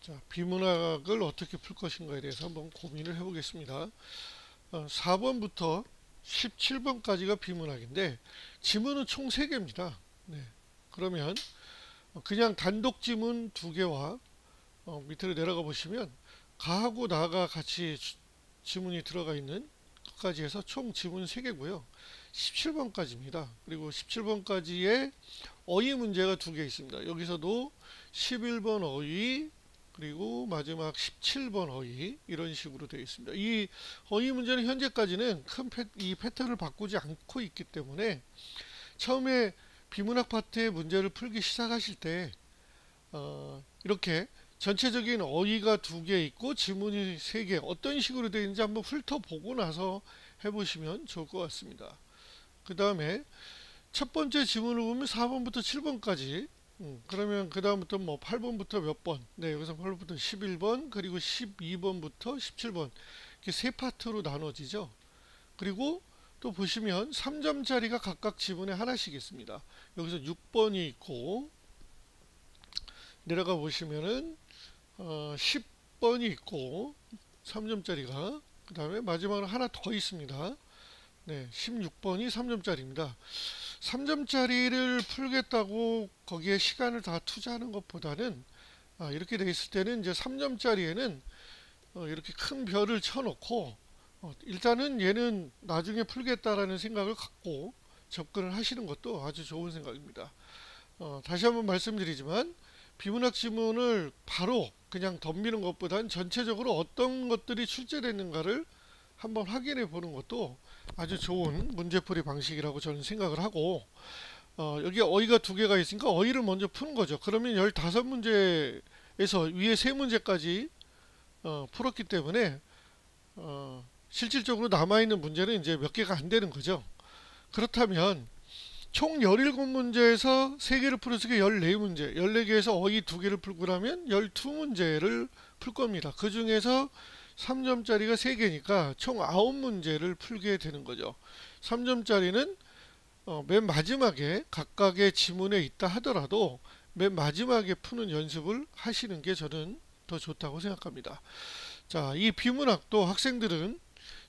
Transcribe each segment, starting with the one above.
자, 비문학을 어떻게 풀 것인가에 대해서 한번 고민을 해보겠습니다. 4번부터 17번까지가 비문학인데 지문은 총 3개입니다. 네. 그러면 그냥 단독 지문 2개와 밑으로 내려가 보시면 가하고 나가 같이 지문이 들어가 있는 것까지 해서 총 지문 3개고요. 17번까지입니다. 그리고 17번까지에 어휘 문제가 2개 있습니다. 여기서도 11번 어휘 그리고 마지막 17번 어휘 이런 식으로 되어 있습니다. 이 어휘 문제는 현재까지는 큰 이 패턴을 바꾸지 않고 있기 때문에 처음에 비문학 파트의 문제를 풀기 시작하실 때 이렇게 전체적인 어휘가 2개 있고 지문이 3개 어떤 식으로 되어 있는지 한번 훑어보고 나서 해보시면 좋을 것 같습니다. 그 다음에 첫 번째 지문을 보면 4번부터 7번까지 그러면 그 다음부터 뭐 8번부터 몇 번, 네, 여기서 8번부터 11번, 그리고 12번부터 17번 이렇게 세 파트로 나눠지죠. 그리고 또 보시면 3점짜리가 각각 지문에 하나씩 있습니다. 여기서 6번이 있고 내려가 보시면은 10번이 있고 3점짜리가 그 다음에 마지막으로 하나 더 있습니다. 네, 16번이 3점짜리입니다. 3점짜리를 풀겠다고 거기에 시간을 다 투자하는 것보다는 이렇게 돼 있을 때는 이제 3점짜리에는 이렇게 큰 별을 쳐놓고 일단은 얘는 나중에 풀겠다라는 생각을 갖고 접근을 하시는 것도 아주 좋은 생각입니다. 다시 한번 말씀드리지만 비문학 지문을 바로 그냥 덤비는 것보다는 전체적으로 어떤 것들이 출제됐는가를 한번 확인해 보는 것도 아주 좋은 문제풀이 방식이라고 저는 생각을 하고 여기 어휘가 2개가 있으니까 어휘를 먼저 푸는 거죠. 그러면 15문제에서 위에 3문제까지 풀었기 때문에 실질적으로 남아있는 문제는 이제 몇 개가 안 되는 거죠. 그렇다면 총 17문제에서 3개를 풀었으니까 14문제 14개에서 어휘 2개를 풀고 나면 12문제를 풀 겁니다. 그 중에서 3점짜리가 3개니까 총 9문제를 풀게 되는 거죠. 3점짜리는 맨 마지막에 각각의 지문에 있다 하더라도 맨 마지막에 푸는 연습을 하시는 게 저는 더 좋다고 생각합니다. 자, 이 비문학도 학생들은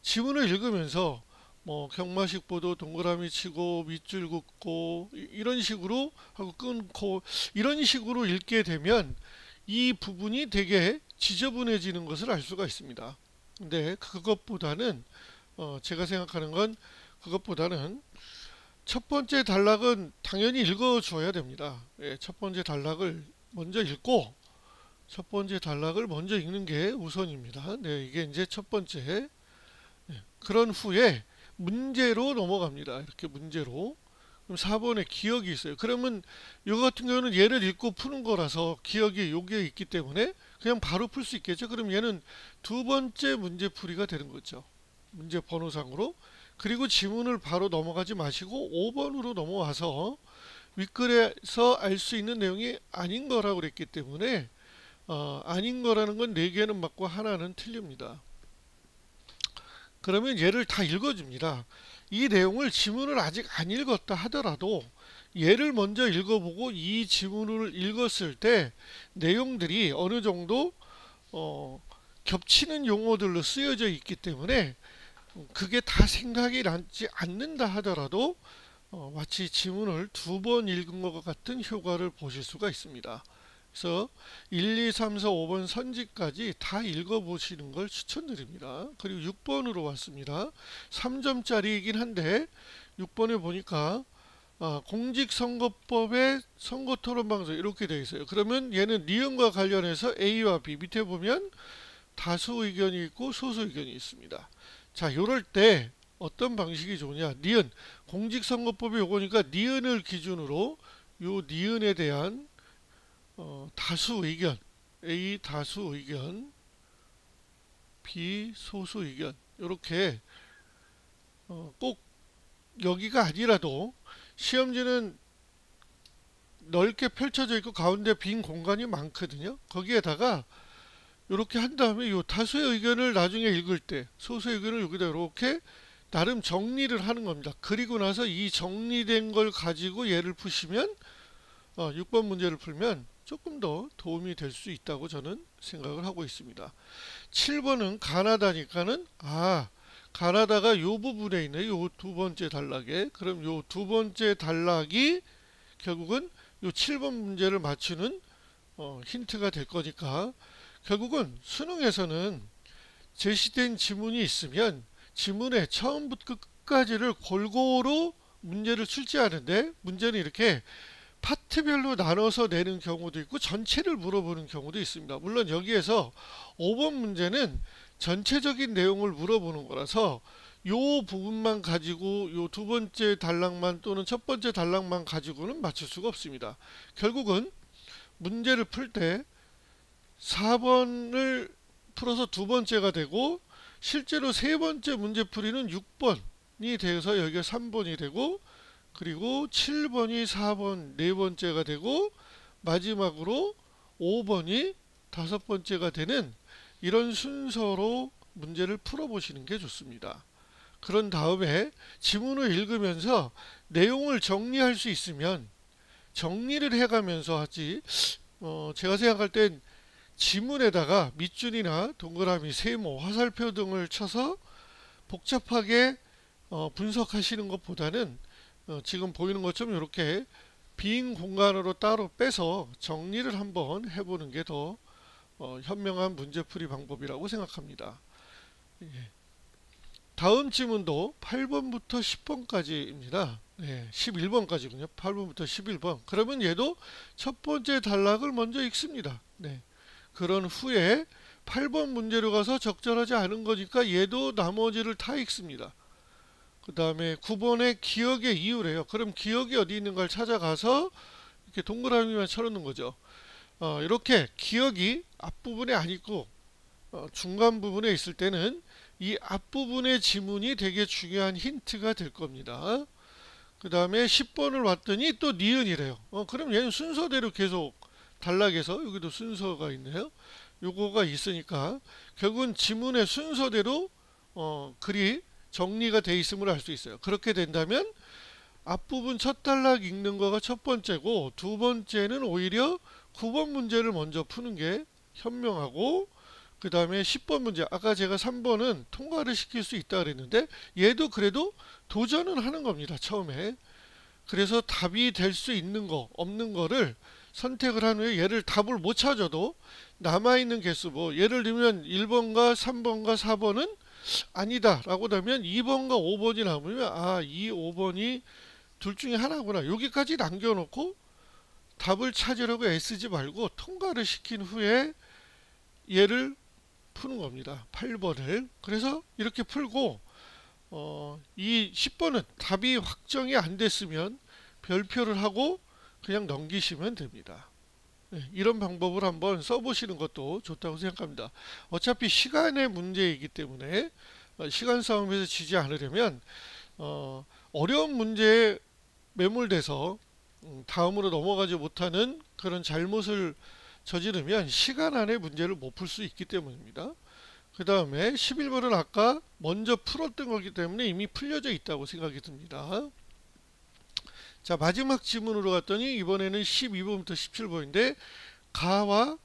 지문을 읽으면서 뭐 경마식 보도 동그라미 치고 밑줄 긋고 이런 식으로 하고 끊고 이런 식으로 읽게 되면 이 부분이 되게 지저분해지는 것을 알 수가 있습니다. 근데 그것보다는 제가 생각하는 건 그것보다는 첫 번째 단락은 당연히 읽어 줘야 됩니다. 예, 첫 번째 단락을 먼저 읽고 첫 번째 단락을 먼저 읽는 게 우선입니다. 네, 이게 이제 첫 번째. 그런 후에 문제로 넘어갑니다. 이렇게 문제로. 그럼 4번에 기억이 있어요. 그러면 이거 같은 경우는 얘를 읽고 푸는 거라서 기억이 여기에 있기 때문에 그냥 바로 풀 수 있겠죠. 그럼 얘는 두 번째 문제풀이가 되는 거죠. 문제 번호상으로. 그리고 지문을 바로 넘어가지 마시고 5번으로 넘어와서 윗글에서 알 수 있는 내용이 아닌 거라고 그랬기 때문에 아닌 거라는 건 4개는 맞고 하나는 틀립니다. 그러면 얘를 다 읽어줍니다. 이 내용을 지문을 아직 안 읽었다 하더라도 얘를 먼저 읽어보고 이 지문을 읽었을 때 내용들이 어느 정도 겹치는 용어들로 쓰여져 있기 때문에 그게 다 생각이 나지 않는다 하더라도 마치 지문을 2번 읽은 것 같은 효과를 보실 수가 있습니다. 그래서 1, 2, 3, 4, 5번 선지까지 다 읽어보시는 걸 추천드립니다. 그리고 6번으로 왔습니다. 3점짜리이긴 한데 6번에 보니까 공직선거법의 선거토론방송 이렇게 되어 있어요. 그러면 얘는 니은과 관련해서 A와 B 밑에 보면 다수 의견이 있고 소수 의견이 있습니다. 자, 요럴 때 어떤 방식이 좋으냐? 니은 공직선거법이 요거니까 니은을 기준으로 요 니은에 대한 다수 의견 A 다수 의견 B 소수 의견 이렇게 꼭 여기가 아니라도 시험지는 넓게 펼쳐져 있고 가운데 빈 공간이 많거든요. 거기에다가 이렇게 한 다음에 요 다수의 의견을 나중에 읽을 때 소수의 의견을 여기다 이렇게 나름 정리를 하는 겁니다. 그리고 나서 이 정리된 걸 가지고 얘를 푸시면 6번 문제를 풀면 조금 더 도움이 될 수 있다고 저는 생각을 하고 있습니다. 7번은 가나다니까는 가나다가 요 부분에 있네. 요 두 번째 단락에. 그럼 요 두 번째 단락이 결국은 요 7번 문제를 맞추는 힌트가 될 거니까 결국은 수능에서는 제시된 지문이 있으면 지문의 처음부터 끝까지를 골고루 문제를 출제하는데 문제는 이렇게 파트별로 나눠서 내는 경우도 있고 전체를 물어보는 경우도 있습니다. 물론 여기에서 5번 문제는 전체적인 내용을 물어보는 거라서 요 부분만 가지고 요 두 번째 단락만 또는 첫 번째 단락만 가지고는 맞출 수가 없습니다. 결국은 문제를 풀 때 4번을 풀어서 두 번째가 되고 실제로 세 번째 문제풀이는 6번이 돼서 여기가 3번이 되고 그리고 7번이 4번 네 번째가 되고 마지막으로 5번이 다섯 번째가 되는 이런 순서로 문제를 풀어보시는 게 좋습니다. 그런 다음에 지문을 읽으면서 내용을 정리할 수 있으면 정리를 해가면서 하지 제가 생각할 땐 지문에다가 밑줄이나 동그라미, 세모, 화살표 등을 쳐서 복잡하게 분석하시는 것보다는 지금 보이는 것처럼 이렇게 빈 공간으로 따로 빼서 정리를 한번 해보는 게 더 현명한 문제풀이 방법이라고 생각합니다. 예. 다음 지문도 8번부터 10번까지입니다. 네, 11번까지군요. 8번부터 11번. 그러면 얘도 첫 번째 단락을 먼저 읽습니다. 네. 그런 후에 8번 문제로 가서 적절하지 않은 거니까 얘도 나머지를 다 읽습니다. 그 다음에 9번의 기억의 이유래요. 그럼 기억이 어디 있는가를 찾아가서 이렇게 동그라미만 쳐놓는 거죠. 이렇게 기억이 앞부분에 안 있고 중간 부분에 있을 때는 이 앞부분의 지문이 되게 중요한 힌트가 될 겁니다. 그 다음에 10번을 왔더니 또 니은이래요. 그럼 얘는 순서대로 계속 단락에서 여기도 순서가 있네요. 요거가 있으니까 결국은 지문의 순서대로 글이 정리가 돼 있음을 알 수 있어요. 그렇게 된다면 앞부분 첫 단락 읽는 거가 첫 번째고 두 번째는 오히려 9번 문제를 먼저 푸는 게 현명하고 그 다음에 10번 문제 아까 제가 3번은 통과를 시킬 수 있다 그랬는데 얘도 그래도 도전은 하는 겁니다. 처음에. 그래서 답이 될 수 있는 거 없는 거를 선택을 한 후에 얘를 답을 못 찾아도 남아있는 개수 뭐 예를 들면 1번과 3번과 4번은 아니다 라고 하면 2번과 5번이 남으면 이 5번이 둘 중에 하나구나 여기까지 남겨놓고 답을 찾으려고 애쓰지 말고 통과를 시킨 후에 얘를 푸는 겁니다. 8번을. 그래서 이렇게 풀고 이 10번은 답이 확정이 안 됐으면 별표를 하고 그냥 넘기시면 됩니다. 네, 이런 방법을 한번 써보시는 것도 좋다고 생각합니다. 어차피 시간의 문제이기 때문에 시간 싸움에서 지지 않으려면 어려운 문제에 매몰돼서 다음으로 넘어가지 못하는 그런 잘못을 저지르면 시간 안에 문제를 못 풀 수 있기 때문입니다. 그 다음에 11번은 아까 먼저 풀었던 거기 때문에 이미 풀려져 있다고 생각이 듭니다. 자, 마지막 지문으로 갔더니 이번에는 12번부터 17번인데 가와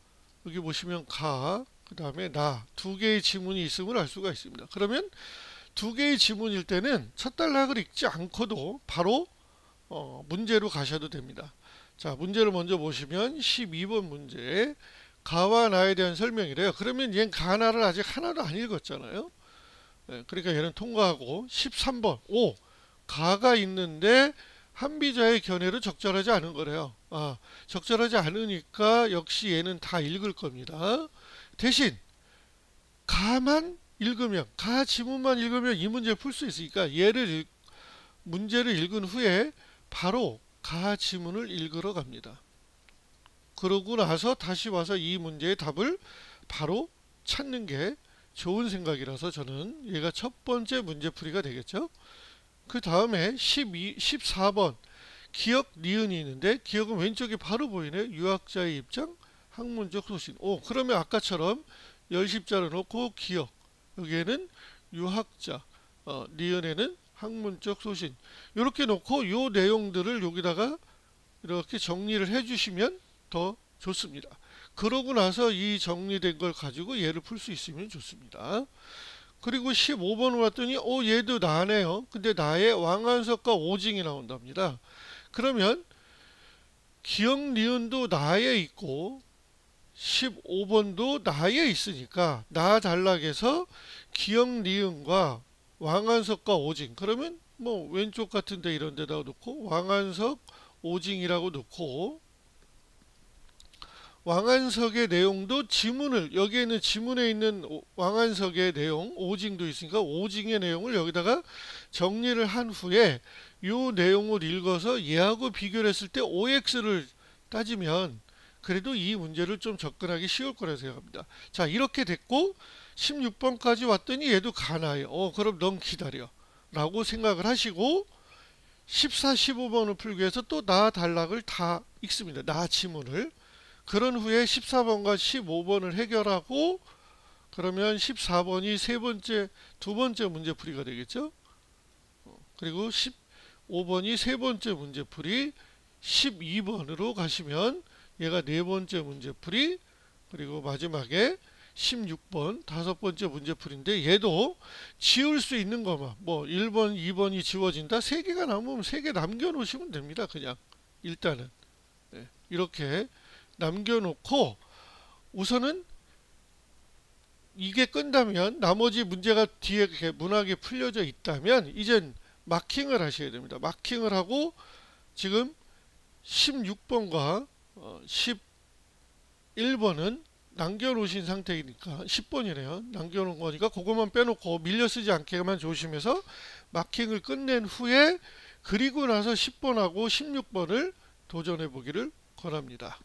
여기 보시면 가, 그 다음에 나 두 개의 지문이 있음을 알 수가 있습니다. 그러면 두 개의 지문일 때는 첫 단락을 읽지 않고도 바로 문제로 가셔도 됩니다. 자, 문제를 먼저 보시면 12번 문제 가와 나에 대한 설명이래요. 그러면 얘는 가나를 아직 하나도 안 읽었잖아요. 네, 그러니까 얘는 통과하고 13번 가가 있는데 한비자의 견해로 적절하지 않은 거래요. 적절하지 않으니까 역시 얘는 다 읽을 겁니다. 대신 가만 읽으면 가 지문만 읽으면 이 문제를 풀 수 있으니까 문제를 읽은 후에 바로 가 지문을 읽으러 갑니다. 그러고 나서 다시 와서 이 문제의 답을 바로 찾는 게 좋은 생각이라서 저는 얘가 첫 번째 문제풀이가 되겠죠. 그 다음에 14번 기억 니은이 있는데 기억은 왼쪽에 바로 보이네. 유학자의 입장 학문적 소신. 그러면 아까처럼 열십자를 놓고 기억 여기에는 유학자 니은에는 학문적 소신 이렇게 놓고 요 내용들을 여기다가 이렇게 정리를 해 주시면 더 좋습니다. 그러고 나서 이 정리된 걸 가지고 얘를 풀 수 있으면 좋습니다. 그리고 15번을 왔더니 얘도 나네요. 근데 나의 왕한석과 오징이 나온답니다. 그러면 기역 니은도 나에 있고 15번도 나에 있으니까 나 단락에서 기역 니은과 왕한석과 오징, 그러면 뭐 왼쪽 같은데 이런 데다 놓고 왕한석 오징이라고 놓고, 왕한석의 내용도 지문을, 여기에는 지문에 있는 왕한석의 내용 오징도 있으니까 오징의 내용을 여기다가 정리를 한 후에 이 내용을 읽어서 얘하고 비교를 했을 때 OX를 따지면 그래도 이 문제를 좀 접근하기 쉬울 거라 생각합니다. 자, 이렇게 됐고 16번까지 왔더니 얘도 가나요. 그럼 넌 기다려 라고 생각을 하시고 14, 15번을 풀기 위해서 또 나 단락을 다 읽습니다. 나 지문을. 그런 후에 14번과 15번을 해결하고, 그러면 14번이 두 번째 문제풀이가 되겠죠. 그리고 15번이 세 번째 문제풀이, 12번으로 가시면 얘가 네 번째 문제풀이, 그리고 마지막에 16번 다섯 번째 문제풀인데, 얘도 지울 수 있는 것만, 뭐 1번, 2번이 지워진다, 3개가 남으면 3개 남겨놓으시면 됩니다. 그냥 일단은 이렇게 남겨놓고, 우선은 이게 끝나면 나머지 문제가 뒤에 이렇게 문학에 풀려져 있다면 이젠 마킹을 하셔야 됩니다. 마킹을 하고 지금 16번과 11번은 남겨놓으신 상태이니까, 10번이네요. 남겨놓은 거니까 그것만 빼놓고 밀려 쓰지 않게만 조심해서 마킹을 끝낸 후에, 그리고 나서 10번하고 16번을 도전해 보기를 권합니다.